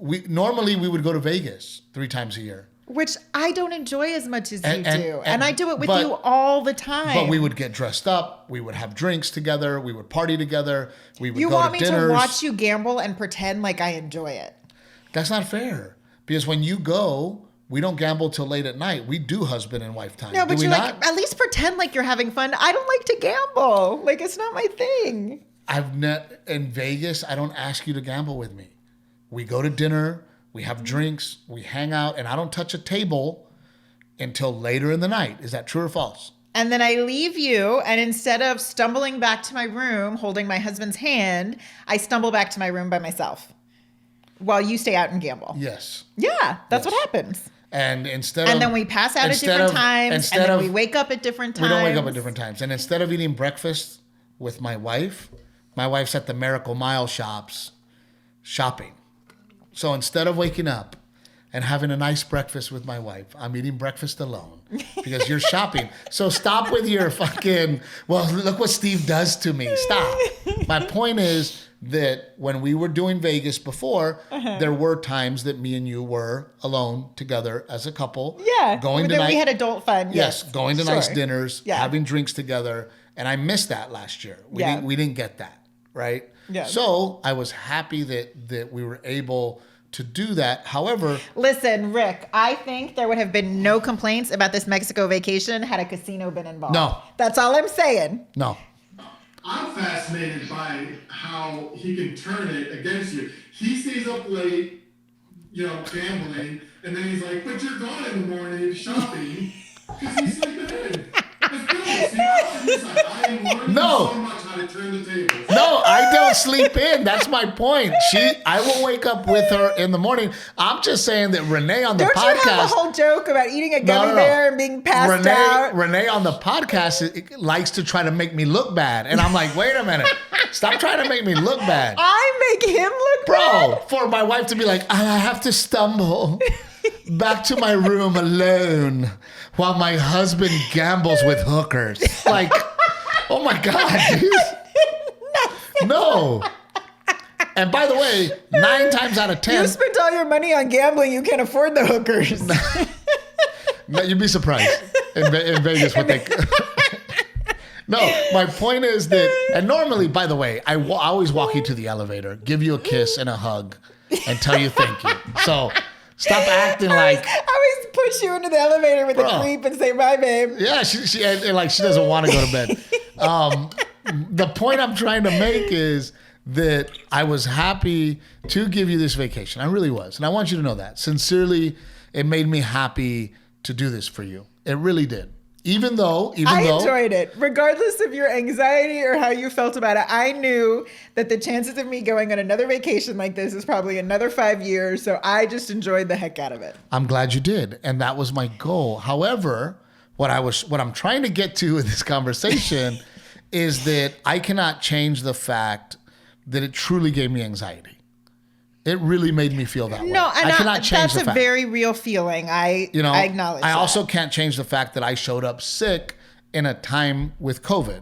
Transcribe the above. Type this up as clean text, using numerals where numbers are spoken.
normally we would go to Vegas 3 times a year. Which I don't enjoy as much as you do. And I do it with you all the time. But we would get dressed up. We would have drinks together. We would party together. We would go to dinners. You want me to watch you gamble and pretend like I enjoy it? That's not fair. Because when you go, we don't gamble till late at night. We do husband and wife time. No, but you're like, at least pretend like you're having fun. I don't like to gamble. Like, it's not my thing. In Vegas, I don't ask you to gamble with me. We go to dinner. We have drinks, we hang out, and I don't touch a table until later in the night. Is that true or false? And then I leave you, and instead of stumbling back to my room, holding my husband's hand, I stumble back to my room by myself while you stay out and gamble. Yes. Yeah, that's what happens. And then we pass out at different times, and then we wake up at different times. We don't wake up at different times. And instead of eating breakfast with my wife's at the Miracle Mile shops shopping. So instead of waking up and having a nice breakfast with my wife, I'm eating breakfast alone because you're shopping. So stop with your fucking, well, look what Steve does to me. Stop. My point is that when we were doing Vegas before, there were times that me and you were alone together as a couple. Yeah. We had adult fun. Yes. Going to nice dinners, having drinks together. And I missed that last year. We didn't get that. Right? Yeah. So I was happy that we were able to do that. However, listen, Rick, I think there would have been no complaints about this Mexico vacation had a casino been involved. No. That's all I'm saying. No. I'm fascinated by how he can turn it against you. He stays up late, gambling, and then he's like, but you're gone in the morning shopping because he's sleeping in. No. No, I don't sleep in. That's my point. I will wake up with her in the morning. I'm just saying that Renee on the podcast. Don't you have a whole joke about eating a gummy bear and being passed out? Renee on the podcast likes to try to make me look bad. And I'm like, wait a minute. Stop trying to make me look bad. I make him look bad? Bro, for my wife to be like, I have to stumble back to my room alone while my husband gambles with hookers. Like, oh my God, dude. No. And by the way, 9 times out of 10. You spent all your money on gambling. You can't afford the hookers. You'd be surprised in Vegas what they... No, my point is that, and normally, by the way, I always walk you to the elevator, give you a kiss and a hug, and tell you thank you. So stop acting like... I always push you into the elevator with a creep and say, bye, babe. Yeah, she doesn't want to go to bed. The point I'm trying to make is that I was happy to give you this vacation. I really was. And I want you to know that. Sincerely, it made me happy to do this for you. It really did. Even though I enjoyed it, regardless of your anxiety or how you felt about it, I knew that the chances of me going on another vacation like this is probably another 5 years. So I just enjoyed the heck out of it. I'm glad you did. And that was my goal. However, what I'm trying to get to in this conversation is that I cannot change the fact that it truly gave me anxiety. It really made me feel that way. No, and I cannot change the fact. That's a very real feeling. I acknowledge I that. also can't change the fact that I showed up sick in a time with COVID.